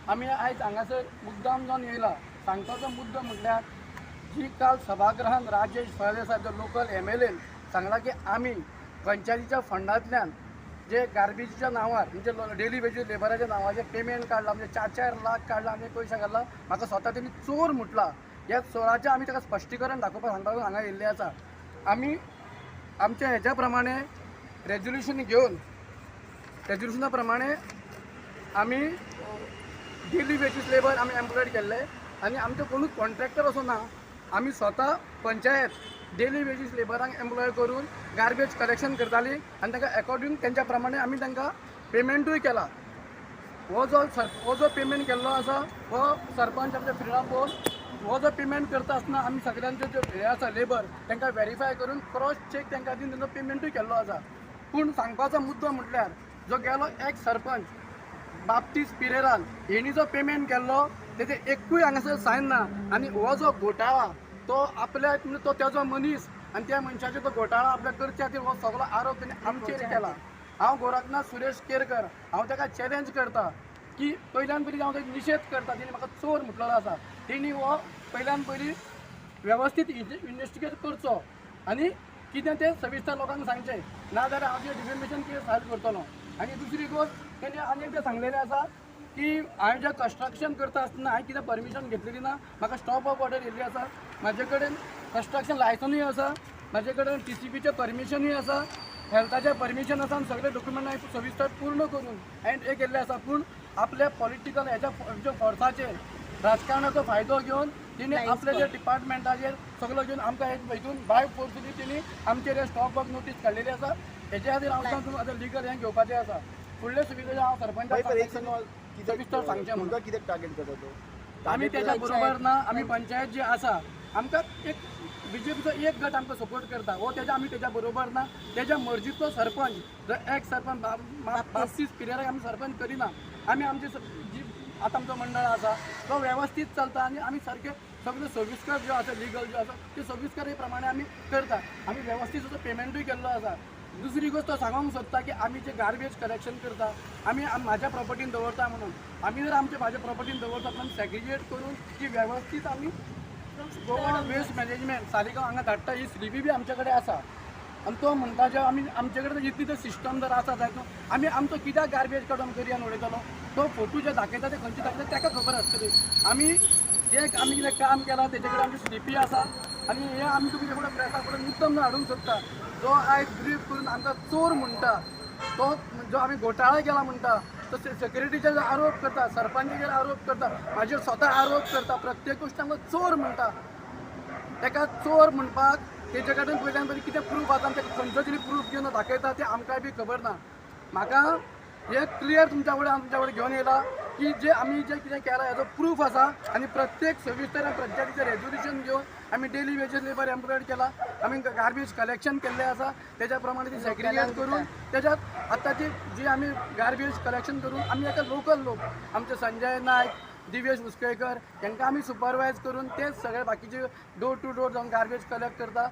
आमी आयज हांगासर मुद्दाम जावन येयला सांगपाचो मुद्दो म्हटल्यार जी काल सभागृहान राजेश फळदेसाय जो लोकल MLA सांगला की आमी पंचायतीच्या फंडांतल्यान जे गार्बेजीच्या नांवार म्हणजे डेली वेजीस लेबराच्या नांवाचेर पेमेंट काडला म्हणजे 4-4 लाख काडला आनी पयशे घातला म्हाका स्वता तेणी चोर म्हटला. ह्या चोराचें आमी ताका स्पश्टीकरण दाखोवपाक सांगपाक हांगा येयल्ले आसा. आमी आमच्या हेच्या प्रमाणे रेजोल्युशन घेवन रेजोल्युशना प्रमाणे आमी डेली वेजीस लेबर आमी एम्प्लॉयड केल्ले आनी आमचो कोणूच कॉन्ट्रॅक्टर असो ना. आमी स्वता पंचायत डेली वेजीस लेबरांक एम्प्लॉय करून गार्बेज कलेक्शन करताली आनी तांकां अकॉर्डिंग तेंच्या प्रमाणे आमी तांकां पेमेंटूय केला. हो जो पेमेंट केल्लो आसा हो सरपंच आमच्या फ्रिडम पोवन हो जो पेमेंट करता आसतना आमी सगळ्यांचे जो हे आसा लेबर तांकां व्हेरीफाय करून क्रॉस चेक तांकां दिवन तेजो पेमेंटूय केल्लो आसा. पूण सांगपाचो मुद्दो म्हटल्यार जो गेलो एक सरपंच बाप्तीस पिरेरान हेणी जो पेमेंट केल्लो तेजे एकूय हांगासर सायन ना. आनी हो जो घोटाळा तो आपल्या तो तेजो मनीस आनी त्या मनशाचो तो घोटाळा आपल्या करचे खातीर हो सगळो आरोप तेणी आमचेर केला. हांव गोरखनाथ सुरेश केरकर हांव ताका चॅलेंज करता की पयल्यान पयलीं हांव ताका निशेध करता. तेणी म्हाका चोर म्हटलेलो आसा. तेणी हो पयल्यान पयलीं वेवस्थीत इन्वेस्टिगेट करचो आनी कितें तें सविस्तर लोकांक सांगचें नाजाल्यार हांव जे डिफेमेशन केस फायल करतलो. आनी दुसरी गोश्ट तेणी आनी एकदां सांगलेलें आसा की हांवें जें कन्स्ट्रक्शन करता आसतना हांवें कितें परमिशन घेतलेली ना. म्हाका स्टॉप ऑफ ऑर्डर येयल्ली आसा. म्हाजे कडेन कन्स्ट्रक्शन लायसनूय आसा. म्हाजे कडेन TCPचें परमिशनूय आसा. हेल्थाचें परमिशन आसा. आनी सगळे डॉक्युमेंट हांवें सविस्तर पूर्ण करून हांवें हे केल्लें आसा. पूण आपल्या पॉलिटिकल हेच्या फोर्साचेर राजकारणाचो फायदो घेवन तिणी आपल्या जे डिपार्टमेंटाचेर सगळो घेवन आमकां एक हितून बाय फोर्सली तिणी आमचेर स्टॉप ऑफ नोटीस काडलेली आसा. हेच्या खातीर हांव आतां लिगल हें घेवपाचें आसा. फुडले सुविधा हांव सरपंचाक सविस्तर सांगचें म्हणून कित्याक टार्गेट करता तो आमी तेच्या बरोबर ना. आमी पंचायत जी आसा आमकां एक BJPचो एक गट आमकां सपोर्ट करता हो आमी तेच्या बरोबर ना. तेच्या मर्जीचो सरपंच जो एक सरपंच बाप्तीस पिरेराक आमी सरपंच करिना. आमी आमची जी आतां आमचो मंडळ आसा तो वेवस्थीत चलता आनी आमी सारके सगळे सविस्कर ज्यो आसा लिगल ज्यो आसा त्यो सविस्कर हे प्रमाणे आमी करता. आमी वेवस्थीत असो पेमेंटूय केल्लो आसा. दुसरी गोश्ट तो सांगूंक सोदता की आमी जे गार्बेज कलेक्शन करता आमी म्हाज्या प्रॉपर्टीन दवरता म्हणून आमी जर म्हाज्या प्रॉपर्टीन दवरता पण सेग्रिगेट करून ती वेवस्थीत आमी गोवा वेस्ट मॅनेजमेंट सालिगांव हांगा धाडटा. ही स्लिपी बी आमचे कडेन आसा. आनी तो म्हणटा जे आमी आमचे कडेन इतली तर सिस्टम जर आसा जाय आमी आमचो कित्याक गार्बेज काडून करियान उडयतलो. तो फोटो जे दाखयता ते खंयचे दाखयता ताका खबर आसतली. आमी कितें काम केलां तेजे कडेन आमची स्लिपी आसा. आनी हे आमी तुमचे फुडें प्रेसा फुडें मुद्दम हाडूंक सोदता. जो आयज ब्रीफ करून आमकां चोर म्हणटा तो जो आमी घोटाळा केला म्हणटा तो सेक्युरिटीचेर आरोप करता सरपंचाचेर आरोप करता म्हाजेर स्वता आरोप करता. प्रत्येक गोश्ट आमकां चोर म्हणटा. ताका चोर म्हणपाक तेजे कडेन पयल्यान पयलीं कितें प्रूफ आसा ताका खंयचो तरी प्रूफ घेवन दाखयता तें आमकांय बी खबर ना. म्हाका हे क्लियर तुमच्या कडेन घेवन येयला की जे आमी जे कितें केलां हेजो प्रूफ आसा. आनी प्रत्येक सविस्तर पंचायतीचें रेजोल्युशन घेवन आमी डेली वेजीस लेबर एम्प्लॉयड केला. आमी गार्बेज कलेक्शन केल्लें आसा. तेज्या प्रमाणे ती सेग्रिगेट करून तेज्यात आतां ती जी आमी गार्बेज कलेक्शन करून आमी एका लोकल लोक आमचे संजय नायक दिवेश उस्केकर तांकां आमी सुपरवायज करून तेच सगळे बाकीचे डोर टू डोर जावन गार्बेज कलेक्ट करता.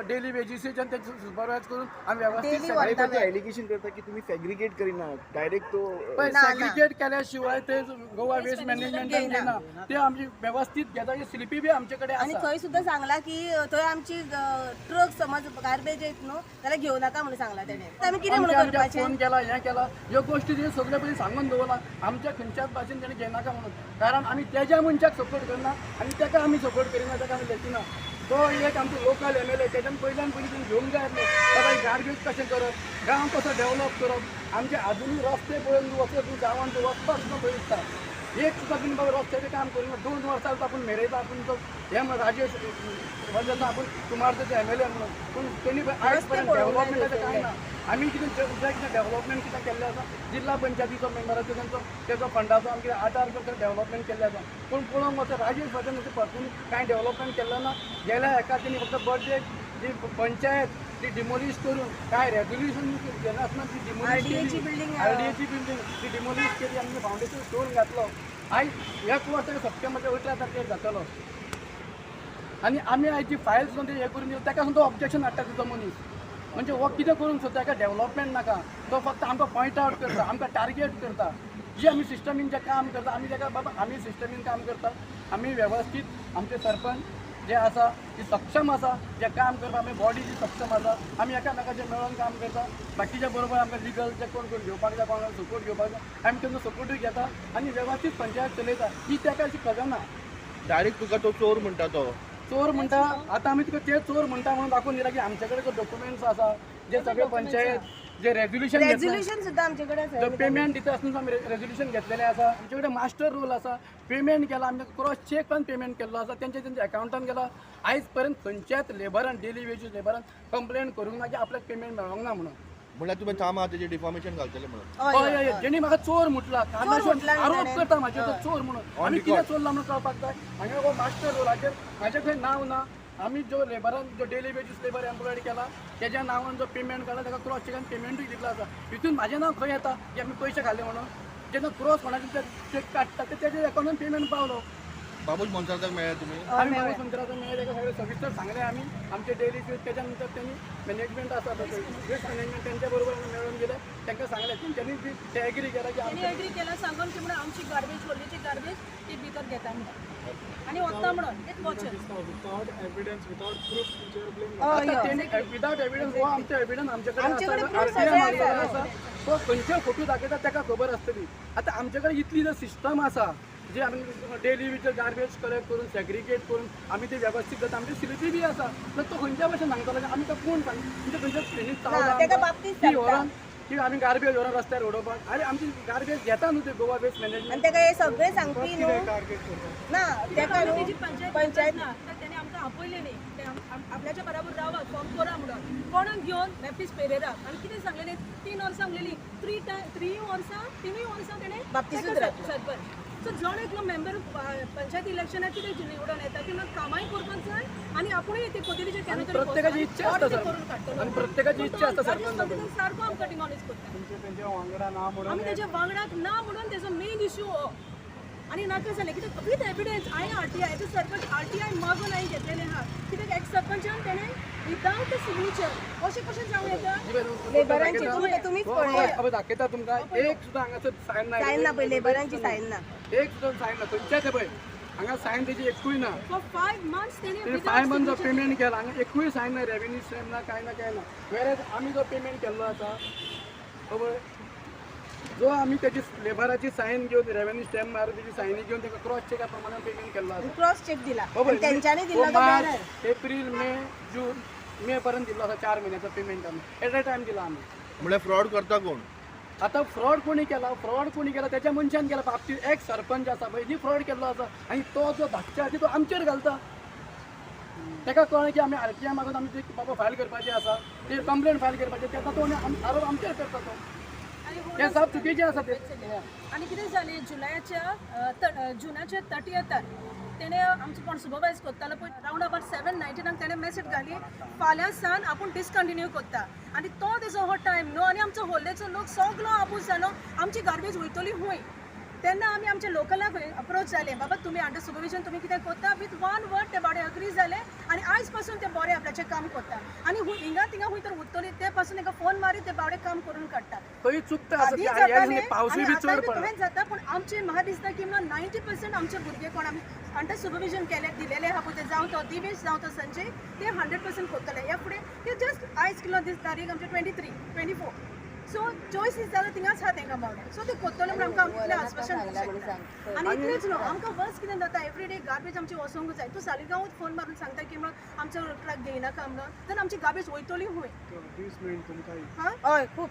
डेली वेजीसेच्यान ते सुपरवायज करून आमी वेवस्थीत एलिगेशन करता की तुम्ही सेग्रिगेट करिना डायरेक्ट तो सेग्रिगेट केल्या शिवाय ते गोवा वेस्ट मॅनेजमेंटान घेना. ते आमची व्यवस्थित घेता. ही स्लिपी बी आमचे कडेन आणि आसा. थंय सुद्दां सांगला की थंय आमची ट्रक समज गार्बेज येत न्हू जाल्यार घेवन नाका म्हणून सांगला तेणे. आमी कितें म्हणून करपाचें फोन केला हें केला ह्यो गोश्टी ती सगळे पयलीं सांगून दवरला. आमच्या खंयच्याच भाशेन तेणी घेनाका म्हणून. कारण आमी तेज्या मनशाक सपोर्ट करना आनी ताका आमी सपोर्ट करिना. ताका आमी लेखिना. तो एक आमचो लोकल MLA तेच्यान पयल्यान पयलीं तुमी घेवंक जाय आसलें बाबा गार्बेज कशें करप गांव कसो डेवलप करप. आमचे आजुनूय रस्ते पळोवन वचत तूं गांवांत तूं वचपाक सुद्दां भंय दिसता. एक सुद्दां तुमी बाबा रस्त्याचें काम करिना. 2 वर्सां आपूण मेरयता. आपूण तो हे राजेश फळदेसाय आपूण कुमारचो MLA म्हणून. पूण तेणी आयज पर्यंत डेवलपमेंटाचें कांय ना. आमी कितें डेवलपमेंट कितें केल्लें आसा जिल्हा पंचायतीचो मेंबराचो तेजो फंडाचो आमी कितें 8 डेवलपमेंट केल्लें आसा. पूण पळोवंक वचत राजेश फळदेसाय परतून कांय डेवलपमेंट केल्लो ना. गेल्या हेका तेणी फक्त बर्थडे जी पंचायत ती डिमोलिश करून काय रेजोल्युशन केलें आसतना ती डिमोलिश बिल्डींग ती डिमोलिश केली आनी फावंडेशन स्टोन घातलो. आयज एक वर्स सप्टेंबरच्या 18 तारखेक जातलो. आनी आमी आयज जी फायल सुद्दां हें करून दिली ताका सुद्दां ऑब्जेक्शन हाडटा तिचो मनीस. म्हणजे हो कितें करूंक सोदता ताका डेवलपमेंट नाका. तो फक्त आमकां पॉयंट आवट करता आमकां टार्गेट करता. जी आम्ही सिस्टमीन जे काम करता आम्ही ताका बाबा आम्ही सिस्टमीन काम करता आम्ही व्यवस्थित आमचे सरपंच जे आसा ती सक्षम आसा जे काम करता आमी बॉडी जी सक्षम आसा आमी एकामेकाचे मेळून काम करता बाकीच्या बरोबर आमकां लिगल जे कोण कोण घेवपाक जाय कोणाक सपोर्ट घेवपाक जाय आमी तेंचो सपोर्टूय घेता आनी व्यवस्थीत पंचायत चलयता ही ताका अशी खजना डायरेक्ट तुका तो चोर म्हणटा तो चोर म्हणटा आतां आमी तुका ते चोर म्हणटा म्हणून दाखोवन दिला की आमचे कडेन जो डॉक्युमेंट्स आसा जे सगळे पंचायत जे रेझोल्युशन रेझोल्युशन सुद्धा आमच्याकडे जो पेमेंट दिता आसतना आमी रेझोल्युशन घेतलेलें आसा आमचे कडेन मास्टर रूल आसा पेमेंट केला आमी क्रॉस चेक पण पेमेंट केल्लो आसा तेंच्या अकाउंटान गेला आयज पर्यंत खंयच्याच लेबरान डेली वेजीस लेबरान कंप्लेंट करूंक ना की आपल्याक पेमेंट मेळोंक ना म्हणून म्हणल्यार तुमी काम आहा तेजेर डिफॉर्मेशन घालतले म्हणून हय हय जेणी म्हाका चोर म्हटला म्हटला आरोप ताणें. करता म्हाजे तो चोर म्हणून आमी कितें चोरला म्हणून कळपाक जाय हांगा हो मास्टर रोलाचेर म्हाजे खंय नांव ना आमी जो लेबरान जो डेली वेजीस लेबर एम्प्लॉयड केला तेज्या नांवान जो पेमेंट काडला ताका क्रॉस चेकान पेमेंटूय दितलो आसा हितून म्हाजें नांव खंय येता की आमी पयशे घाले म्हणून जेन्ना क्रॉस कोणाचे चेक काडटा ते तेज्या अकाउंटान पेमेंट पावलो बाबूज मोन्साळकाक मेळ्ळ्या तुमी आमी बाबा संत्राचो मेळ्ळे ताका सगळे सविस्तर सांगले आमी आमचे डेली फीज त्याच्या नंतर त्यांनी मॅनेजमेंट आसा वेस्ट मॅनेजमेंट त्यांच्या बरोबर आमी मेळून गेले तांकां सांगले तेंच्यांनी बी ते एग्री केला की त्यांनी एग्री केला सांगून की म्हणून आमची गार्बेज व्हडलीची गार्बेज ती भितर घेता म्हणून आणि वता म्हणून तेच वचन आता त्यांनी विदाउट एव्हिडन्स हो आमचे एव्हिडन्स आमच्याकडे आमच्याकडे आसा proof RTI सगळे मारलेलो आसा. आसा तो खंयचे फोटो दाखयता ताका खबर आसतली आता आमच्याकडे इतली जर सिस्टम आसा जे आमी डेली विच गार्बेज कलेक्ट करून सेग्रिगेट करून आमी ते व्यवस्थित करता आमची स्लिपी बी आसा तर तो खंयच्या भाशेन सांगतलो की आमी तो कोण सांग म्हणजे खंयच्या ट्रेनीत ना, तेका बाबतींत ती सांगता. व्हरून की आमी गार्बेज व्हरून रस्त्यार उडोवपाक अरे आमची गार्बेज घेता न्हू ते गोवा वेस्ट आणि मॅनेजमेंट तेका हे सगळे सांगपी न्हू ना तेका न्हू जी पंचायत पंचायत ना तर त्याने आमकां आपयले न्ही ते आपल्याच्या बरोबर रावा फॉर्म करा म्हणून कोणाक घेवन मॅपीस पेरेराक आनी कितें सांगलेलें 3 वर्सां सांगलेली 3 वर्सां तेणें बाबतीसूच तेका रावता. सरपंच सो जण एकलो मेंबर पंचायत इलेक्शनाक कितें निवडून येता की म्हाका कामाय करपाक जाय आनी आपुणूय ते कोदिलीचे केन्ना तरी प्रत्येकाची इच्छा आसता सर करून काडटलो आणि प्रत्येकाची इच्छा आसता सरपंच सारको आमकां डिमॉलिश करता आमी तेच्या वांगडाक ना म्हणून तेजो मेन इश्यू हो आणि नाका जालें कित्याक विथ एविडन्स हांवें RTI ते सरपंच RTI मागून हांवें घेतलेले आहा कित्याक एक्स सरपंचान तेणें विदाउट सिग्नेचर अशें कशें जावं येता लेबरांची तुम्हीच पळया अब दाखयता तुमकां एक सुद्दां हांगासर सायन ना सायन ना पळय लेबरांची सायन ना एक सुद्दां सायन ना खंयच्याच पळय हांगा सायन तेजी एकूय ना फॉर 5 months ते तेणें 5 मंथ जो पेमेंट केला हांगा एकूय सायन ना रेव्हेन्यू स्टॅम्प ना काय ना वेरेज आमी जो पेमेंट केल्लो आसा खबर जो आमी तेजी लेबराची सायन घेवन रेव्हेन्यू स्टॅम्प मारून तेजी सायनी घेवन ताका क्रॉस चेका प्रमाणे पेमेंट केल्लो आसा क्रॉस चेक दिला खबर आणि तेंच्यांनी दिला तो मार्च बॅनर एप्रील मे जून मे पर्यंत दिल्लो आसा 4 महिन्याचो पेमेंट आमी एट अ टायम दिला आमी म्हणल्यार फ्रॉड करता कोण आता फ्रॉड कोणी केला त्याच्या मनशान केला बाबतीत एक सरपंच आसा पळय ती फ्रॉड केल्लो आसा आणि तो जो धाकच्या आसा तो आमचेर घालता ताका कळ्ळें की आमी RTI मागून आमी ते बाबा फायल करपाचें आसा ते कंप्लेंट फायल करपाचें तेन्ना तो आरोप आमचेर करता तो हे सब चुकीचें आसा ते आणि कितें जालें जुनाच्या 30th तेणे आमचो कोण सुपरवायज करतालो पळय रावंड अबाउट 7:19 तेणें मॅसेज घाली फाल्यां सान आपूण डिसकंटिन्यू करता आनी तो तेजो हो टायम न्हू आनी आमचो होल्डेचो लोक सगलो आपूस जालो आमची गार्बेज वयतली हूंय तेन्ना आमी आमच्या लोकलाक अप्रोच जाले बाबा तुमी अंडर सुपरविजन तुमी कितें करता विथ वन वर्ड ते बाबडे अग्री जाले आनी आयज पासून ते बरें आपल्याचें काम करता आनी हिंगा थिंगा खंय तर उरतली ते पासून ताका फोन मारी ते बाबडे काम करून काडटा खंय चुकता आसा आधी ते जाताले ह्या पावसूय बी आणि चड आतांय बी पडला तशेंच जाता पण आमचे म्हाका दिसता की 90% आमचे भुरगे कोण आमी अंडर सुपरविजन केले दिलेले आहा पळय ते जावं तो दिवेश जावं तो संजय ते 100% करतले ह्या फुडें ते जस्ट आयज किलो दीस तारीख आमचे 24 सो चॉयस इज जाल्यार थिंगाच आहा तेंकां बावडे सो ते करतले म्हणून आमकां इतलें आस्वासन आनी इतलेंच न्हू आमकां वर्स कितें जाता एवरीडे गार्बेज आमची वसोंकूच जाय तूं सालिगांवूच फोन मारून सांगता की मग आमचो ट्रक घेयनाका म्हणून तर आमची गार्बेज वयतली हूंय हां हय खूब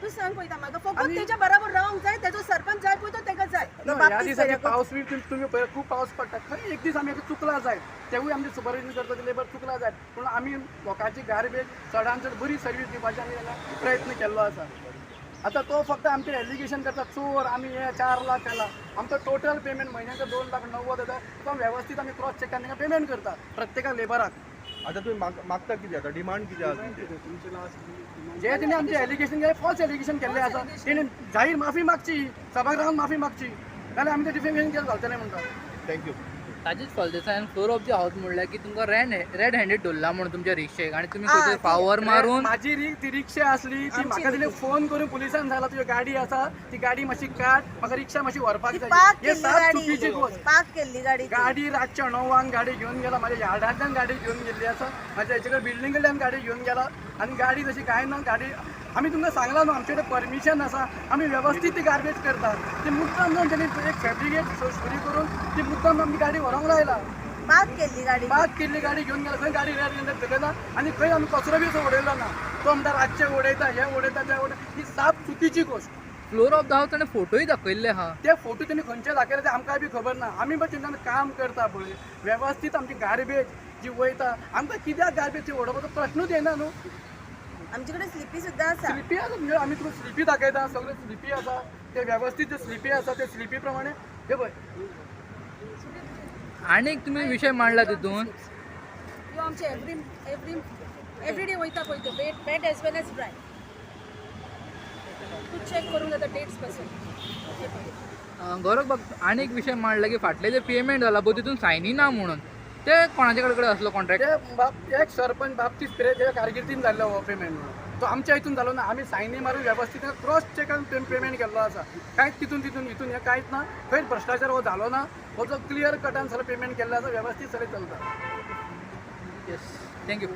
तूं सांग पळयता म्हाका फकत तेच्या बरोबर रावंक जाय तेजो सरपंच जाय पळय तो तेका जाय ह्या दिसांनी पावस बी तुम्ही पळय खूप पावस पडटा खंय एक दीस आमी चुकला जाय तेवूय आमचे सुपरविजन करता ते लेबर चुकला जाय पूण आमी लोकांची गार्बेज चडांत चड बरी सर्वीस दिवपाची आमी ताका प्रयत्न केल्लो आसा आता तो फक्त आमचे एलिगेशन करता चोर आमी हे 4 लाख केला आमचो टोटल पेमेंट म्हयन्याचो 2,90,000 तो व्यवस्थित आमी क्रॉस चेकान ताका पेमेंट करता प्रत्येका लेबराक आता तुम्ही मागता किती आता डिमांड किती आहा तुमची? जे तेणी आमचे एलिगेशन केले फॉल्स एलिगेशन केल्ले आसा तेणी जाहीर माफी मागची सभागृहांत माफी मागची जाल्यार आमी ते डिफेमेशन केस घालतले म्हणटा थँक्यू. ताजेच फलदेसायान फ्लोर ऑफ दी हाऊस म्हणल्यार की तुमकां रेड हँडेड धरला म्हणून तुमच्या रिक्षेक आणि तुम्ही खंय फावर मारून माझी ती रिक्षा असली ती म्हाका दिली फोन करून पुलिसान सांगला तुझी गाडी आसा ती गाडी मातशी काड म्हाका रिक्षा मातशी व्हरपाक जाय पार्क हे केल्ली सात चुकीची गाडी गोष्ट. पार्क केल्ली गाडी ती. गाडी रातच्या 9 गाडी घेऊन गेला माझ्या यार्डांतल्यान गाडी घेऊन गेल्ली आसा माझ्या हेचे कडेन बिल्डिंग कडल्यान गाडी घेऊन गेला आणि गाडी तशी काय ना गाडी आम्ही तुमकां सांगला न्हू आमचे कडेन परमिशन आसा आमी व्यवस्थित ती गार्बेज करतात ती मुद्दाम जावन त्यांनी एक फॅब्रिकेट चोरी करून ती मुद्दाम आमची गाडी व्हरोंक लायला पार्क केल्ली गाडी पार्क केल्ली गाडी घेऊन गेला खंय गाडी रेड हँडेड धरलेला आणि खंय आमी कचरो बी असो उडयलो ना तो म्हणटा रातचे उडयता हे उडयता ते उडयता ही साप चुकीची गोष्ट. फ्लोर ऑफ द हाऊस ताणें फोटोय दाखयल्ले आहा. ते फोटो त्यांनी खंयचे दाखयले ते आमकां बी खबर ना आमी पण तेन्ना काम करता पळय व्यवस्थित आमची गार्बेज जी वयता आमकां कित्याक गार्बेज ती उडोवपाचो प्रश्नूच येना न्हू. आमचे कडेन स्लिपी सुद्दां आसा स्लिपी आसा म्हणजे आमी तुका स्लिपी दाखयता सगळे स्लिपी आसा ते व्यवस्थित जे स्लिपी आसा ते स्लिपी प्रमाणे हे पळय आनीक तुमी विशय मांडला तितून ह्यो आमचे एवरी डे वयता पळय त्यो वेट एज वेल एज ड्राय तूं चॅक करूंक जाता डेट्स पासून. गौरव बाब आनीक विशय मांडला की फाटले जे पेमेंट जाला पळय तितून सायनी ना म्हणून ते कोणाचे कडेन असलो कॉन्ट्रॅक्ट. ते बाप एक सरपंच बाबतीत पिरे त्याच्या कारकिर्दीन जाल्लो हो पेमेंट तो आमच्या हितून जालो ना आमी सायनी मारून व्यवस्थित क्रॉस चेकान पेमेंट केल्लो आसा कांयच तितून हितून हे कांयच ना खंय भ्रष्टाचार हो जालो ना हो जो क्लियर कटान सगळं पेमेंट केल्लो आसा व्यवस्थित सगळें चलता. Yes thank you.